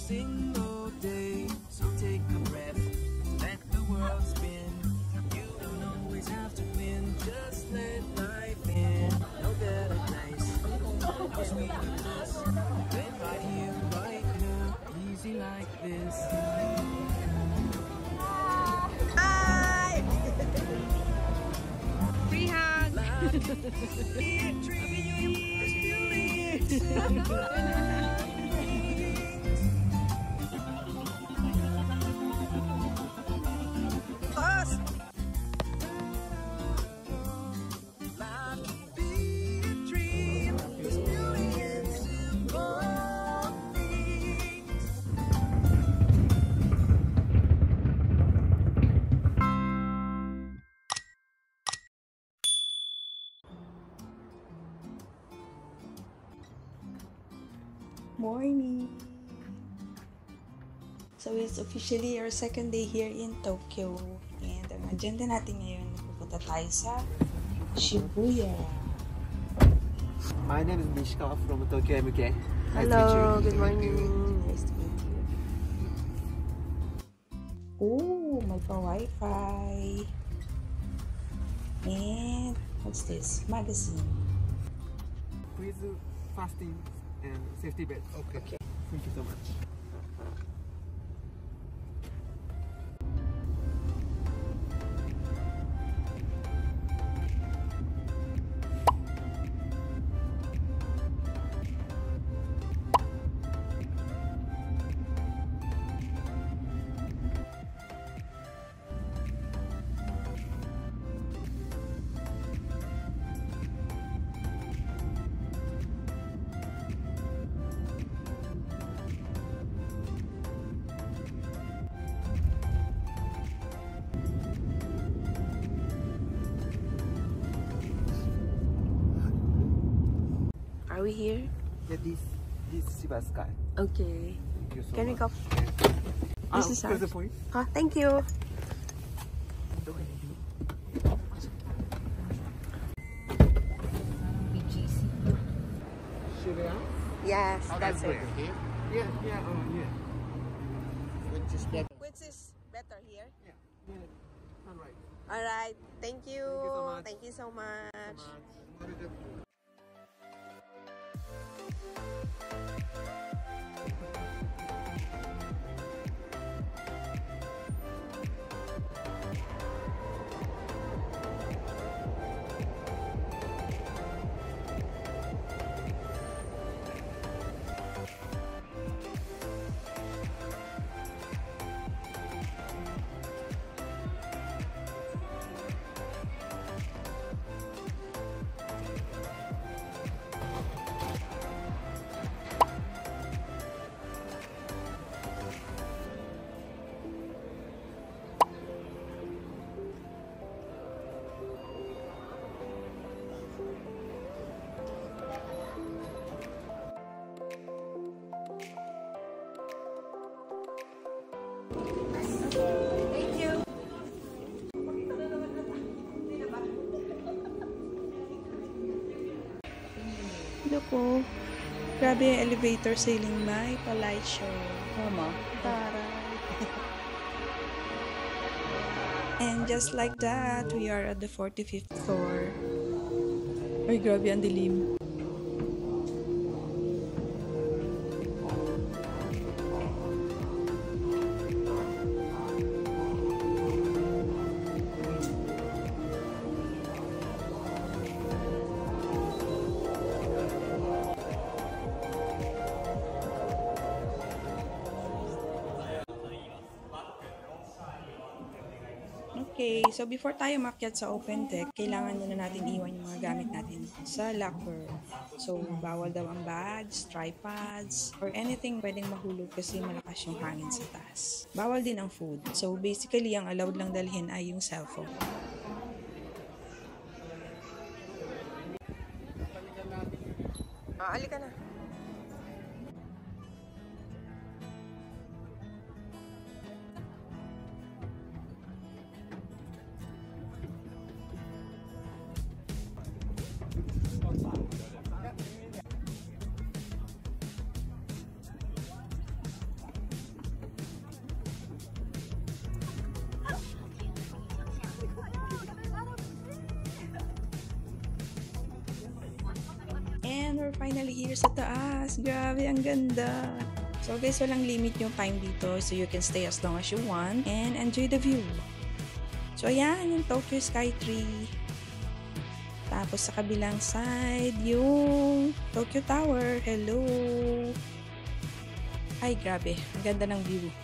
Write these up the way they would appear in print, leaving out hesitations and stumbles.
single day. So take a breath, let the world spin. You don't always have to win, just let life in. No better place, no sweeter bliss than right here, right now, easy like this. Hi! Free hug! Morning! So it's officially our second day here in Tokyo. And ang agenda natin ngayon, pupunta tayo sa Shibuya. My name is Nishikawa from Tokyo MK. Hello, good morning. Nice to meet you. Oh, may pa-wifi. And what's this? Magazine. Please fasting and safety belt. Okay. Thank you so much. Are we here? Yeah, this Shiba Sky. Okay. Thank you so Can we much. go? This is where's the ours. point? Thank you. Shibuya? Yes, that's it. Yeah. Yeah. Which is better here? Yeah. All right. All right. Thank you. Thank you so much. Thank you so much. Hello po. Grabe yung elevator ceiling, may pa-light show. Tama. Taray. And just like that, we are at the 45th floor. Ay, grabe ang dilim. Okay, so before tayo makyat sa open deck, kailangan muna natin iwan yung mga gamit natin sa locker. So, bawal daw ang bags, tripods, or anything pwedeng mahulog kasi malakas yung hangin sa taas. Bawal din ang food. So, basically, ang allowed lang dalhin ay yung cellphone. Alika na. And we're finally here sa taas. Grabe, ang ganda. So guys, walang limit yung time dito. So you can stay as long as you want and enjoy the view. So ayan, yung Tokyo Sky Tree. Tapos sa kabilang side, yung Tokyo Tower. Hello! Ay, grabe. Ang ganda ng view.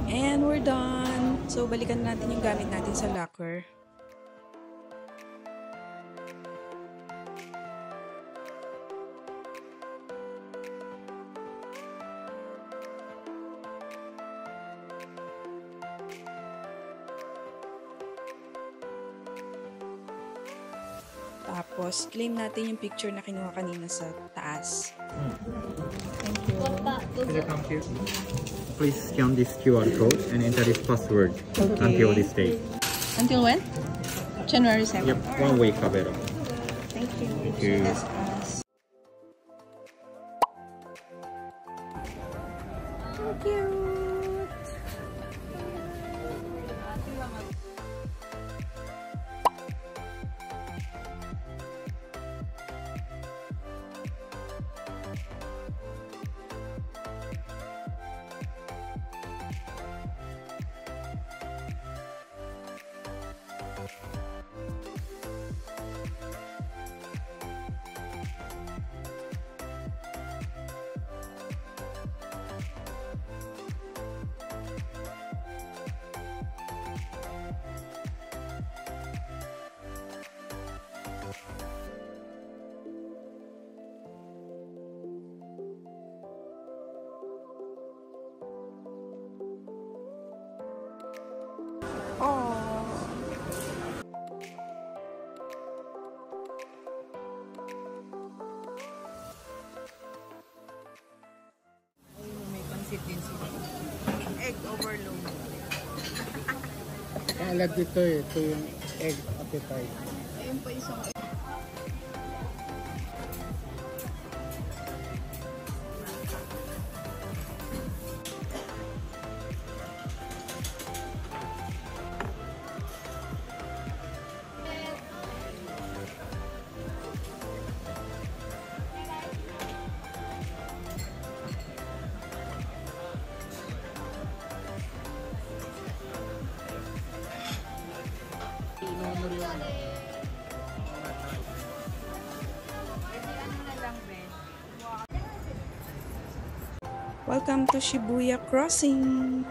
And we're done. So, balikan natin yung gamit natin sa locker. Tapos, claim natin yung picture na kinuha kanina sa taas. Thank you. Welcome here. Please scan this QR code and enter this password until this date. Until when? January 7th. Yep, 1 week available. Thank you. Thank you. That's us. So cute. Egg overload. Kaalad dito eh. Ito yung egg appetite. Ayun pa isang egg. Welcome to Shibuya Crossing!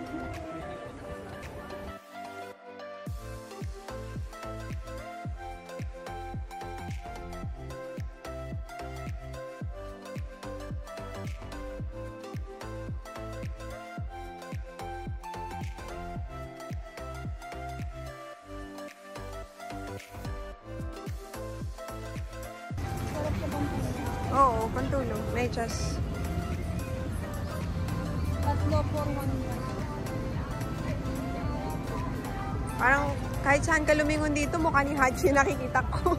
Oo, pantulog. Medyas. Parang kahit saan ka lumingon dito, mukha ni Hachi nakikita ko.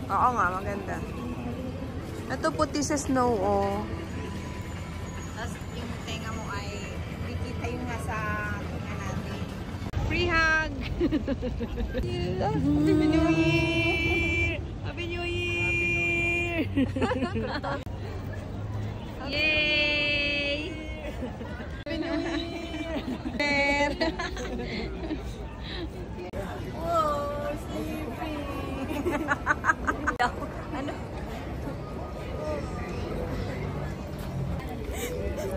Oo nga, maganda. Ito puti sa snow, oh. Tapos yung tenga mo ay kikita yung nasa tenga natin. Free hug! Happy New Year! Happy New Year! Yay! Happy New Year! Oh, sleepy! Ano?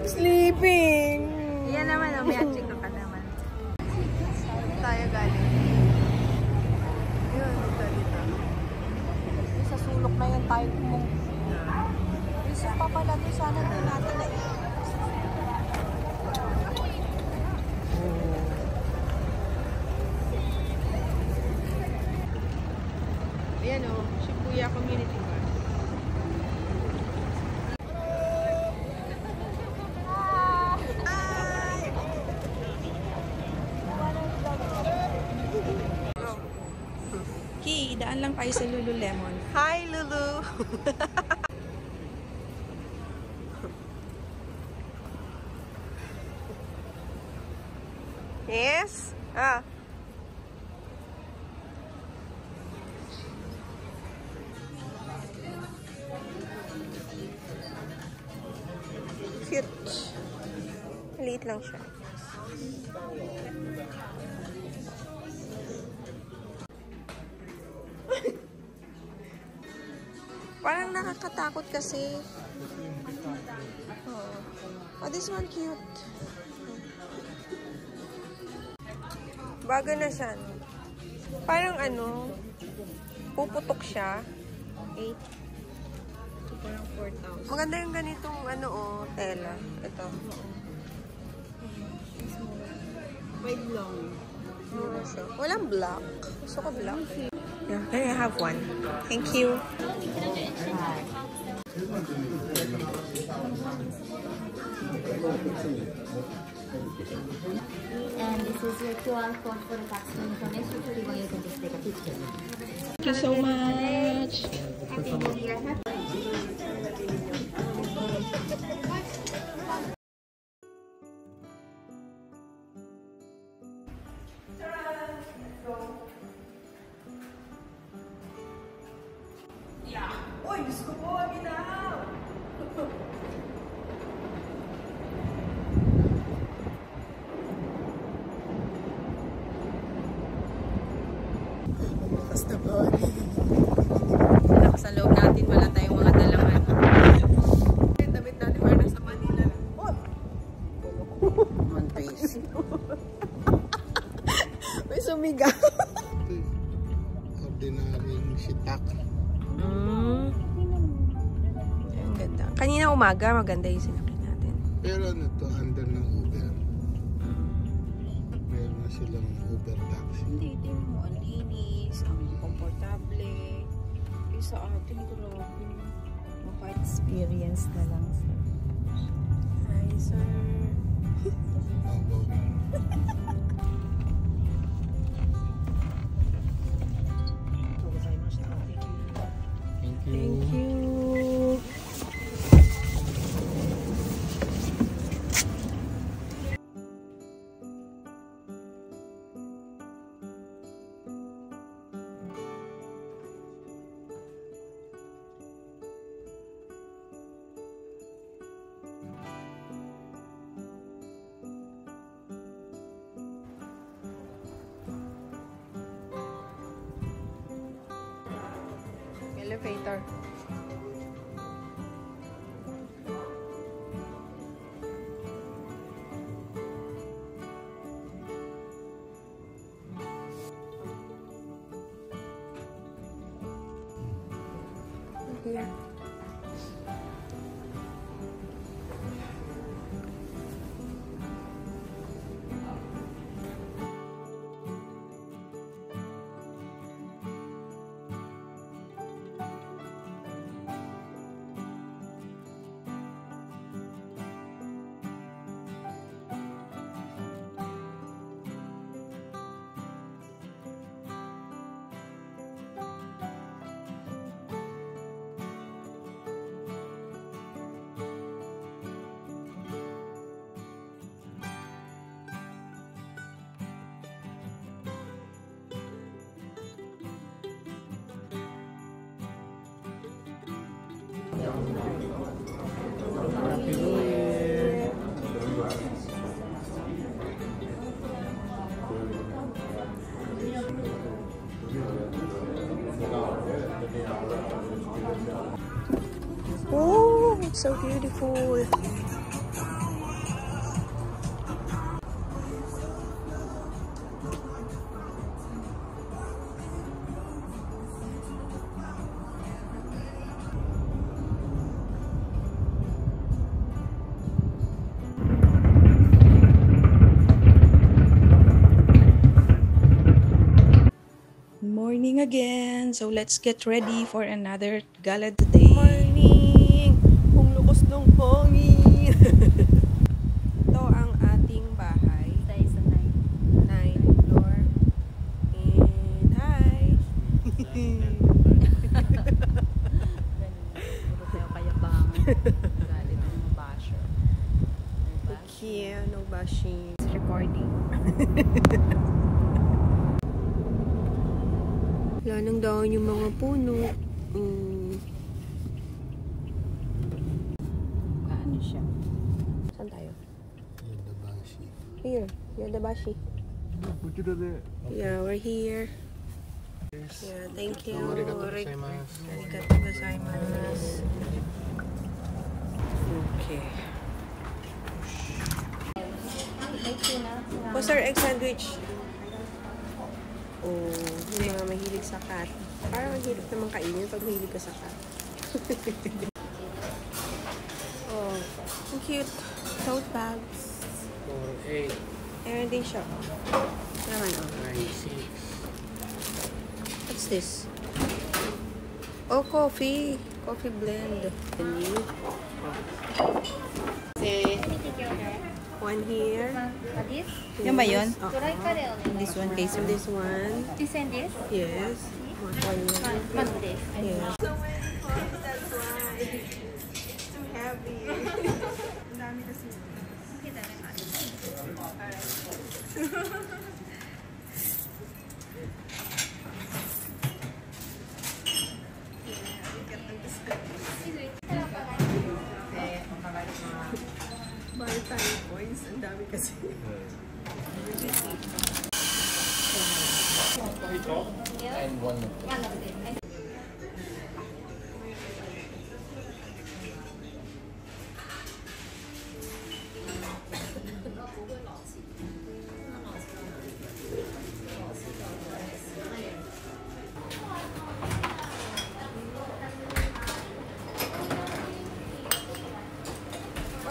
Sleeping! Yan naman, may achika ka naman. Tayo galing. Yun, dito. Sa sulok na yan tayo kung isa pa pala doon, sana din natin na Ayan o, Shibuya Community Park. Ki, daan lang tayo sa Lululemon. Hi, Lulu! Yes? Ah. Cute. Maliit lang siya. Parang nakakatakot kasi. Oh, this one cute. Bago na siya. Parang ano, puputok siya. 8. parang 4,000. Maganda yung ganitong ano oh, tela. Ito. Wide long. Mura siya. Walang black. Gusto ko black. Yeah, can I have one? Thank you. And this is your QR code for the taxi information. So you can just take a picture. Thank you so much. Happy New Year. Sa loob natin, wala tayong mga dalangan. Yung damit natin parang nasa Manila. Oh! Montes. May sumigaw. Ordinaryong shitak. Ang ganda. Kanina umaga, maganda yung sinakit natin. Pero ano to, under ng Uber. Meron na silang Uber taxi. Hindi, tingnan mo. Ang linis, ang komportable. Yung sa atin, grabe. Maka-experience na lang, sir. Hi, sir. Thank you. Elevator. Here. Happy New Year. Oh, it's so beautiful. Morning again. So let's get ready for another gala today. Morning! Kung lukos ng hangin. Ito ang ating bahay. Tayo sa 9. 9th floor. And hi! Tayo kayabangan. Galit ng basher. Okay, no bashing. It's recording. Wala nang daon yung mga puno. Ano siya? Saan tayo? Yodobashi. Here, Yodobashi. Yeah, we're here. Yeah, thank you. Arigato gozaimasu. Okay. What's our egg sandwich? Oh, yung mga mahilig sa cat. Parang mahirap naman kainin pag mahilig ka sa cat. Oh, ang cute. Tote bags. 4, 8, Meron din siya. Naman, oh. 9, 6. What's this? Oh, coffee. Coffee blend. One here. This? Yan ba yun? This This one, case And this one. This and this? Yes. One here. One this. Yes. So that's why it's too heavy. Ang dami kasi. Mahal tayo points. Ang dami kasi. One of this.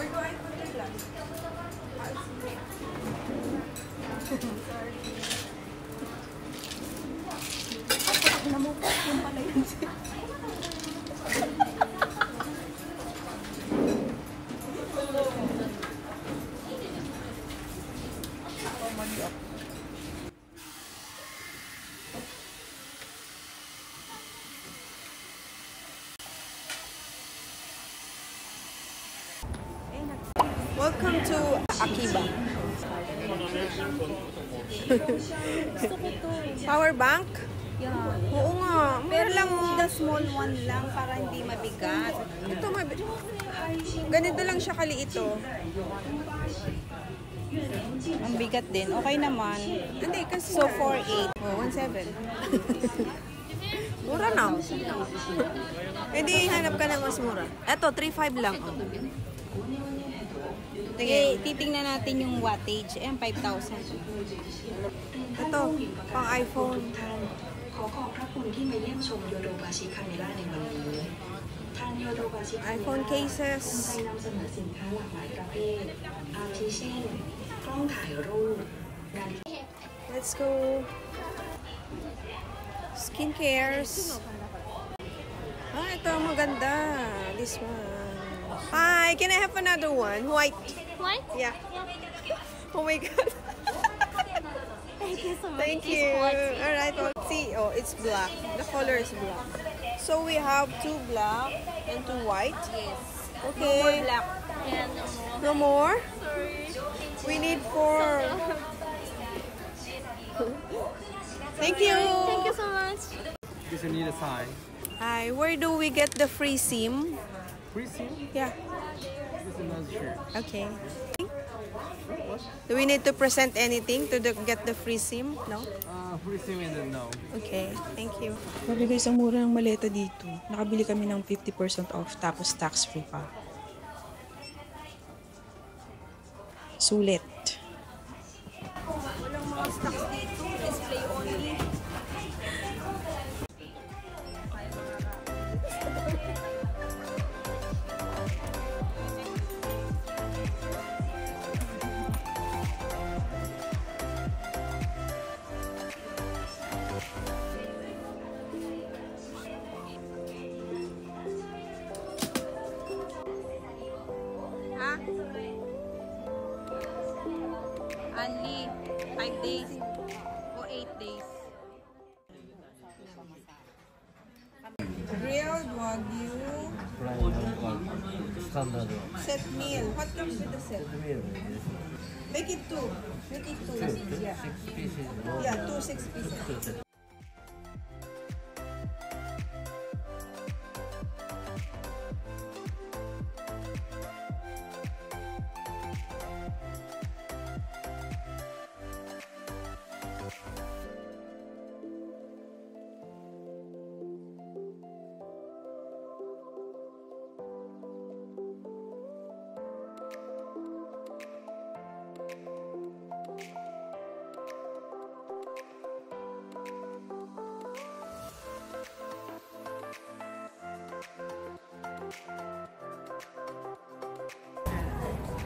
Or do I put it lang? Welcome to Akiba. Power bank? Yeah. Oo nga. Pero Meron lang lang the small one lang para hindi mabigat. Ito, ganito lang siya kaliit oh. Ang bigat din. Okay naman. Hindi, kasi So, 4.8. oh, 1.7. Mura na. Pwede hanap ka ng mas mura. Ito, 3.5 lang. Oh. Sige, titingnan natin yung wattage. Ayan, 5,000. Ito, pang iPhone. ขอขอบพระคุณที่มาเยี่ยมชมโยโดบาชิคาเมล่าในวันนี้ทางโยโดบาชิ iPhone ภูมิ cases. ใจนำเสนอสินค้าหลากหลายประเภทอาทิเช่นกล้องถ่ายรูปนาฬิกา Let's go. Skincares. Ah, ito maganda. This one. Hi, can I have another one? White. White? Yeah. Oh my god. Thank you so much. Thank you. Alright, well, see. Oh, it's black. The color is black. So we have 2 black and 2 white. Yes. Okay. No more black. Yeah, no more. No more? Sorry. We need 4. Thank you. Thank you so much. This you need a sign. Hi, where do we get the free SIM? Free SIM? Yeah. This is not sure. Okay. Do we need to present anything to get the free SIM? No? Free SIM and no. Okay, thank you. Grabe guys, ang mura ng maleta dito. Nakabili kami ng 50% off tapos tax-free pa. Sulit. Walang mga stocks dito. Display only. Ha? Only 5 days o 8 days. Grilled Wagyu set meal. What comes with the set? Make it 2. Make it 2. Yeah. 6 pieces. Yeah, 2 6 pieces.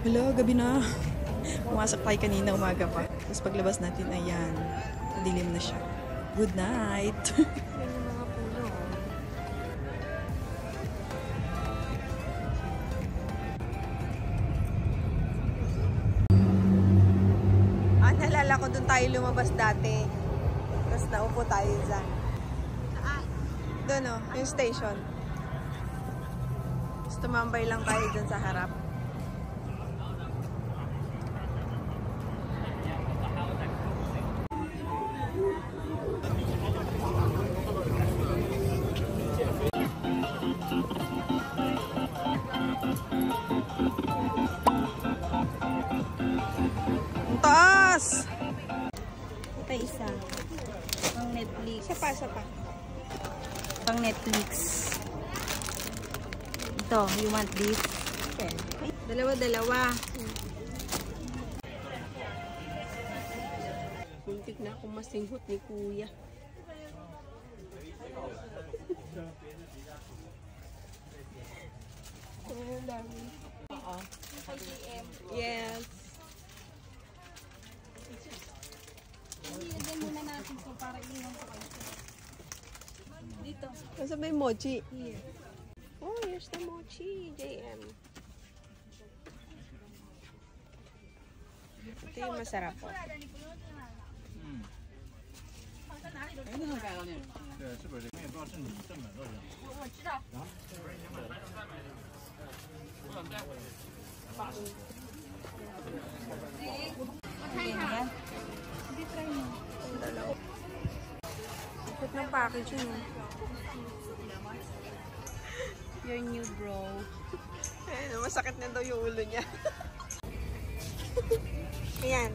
Hala, gabi na. Pumasok tayo kanina, umaga pa. Tapos paglabas natin, ayan, dilim na siya. Good night! Yan yung mga puno. Naalala ko dun tayo lumabas dati. Tapos naupo tayo dyan. Doon o, yung station. Tapos tumambay lang tayo dyan sa harap. Ang taas! Ito isa. Pang Netflix. Isa pa. Pang Netflix. Ito, you want this? Okay. Dalawa. Muntik na akong masinghot ni Kuya. Ang dami. Oo. Yes. Ilagay muna natin ito para iwan ko kayo. Dito. Nasa ba yung mochi? Here. Oh, here's the mochi, JM. Ito yung masarap po. Ikot ng packaging. Your new bro. Ayun, masakit na daw yung ulo niya. Ayan.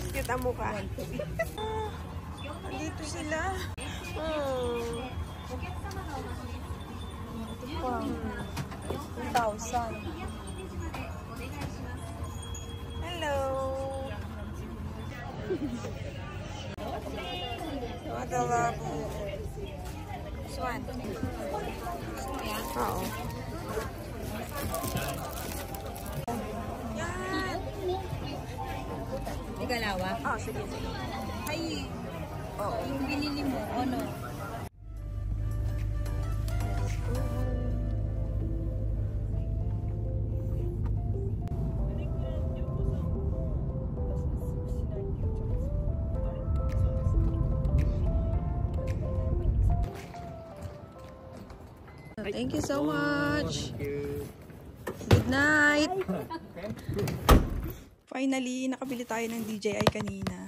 Cute ang mukha. Dito sila. Ito pa. 2,000. Hello. What a love. This one. Oo. Yan. May galawa? Oh, sige. Ay, yung binili mo, ano? Thank you so much. Good night. Finally, nakabili tayo ng DJI kanina.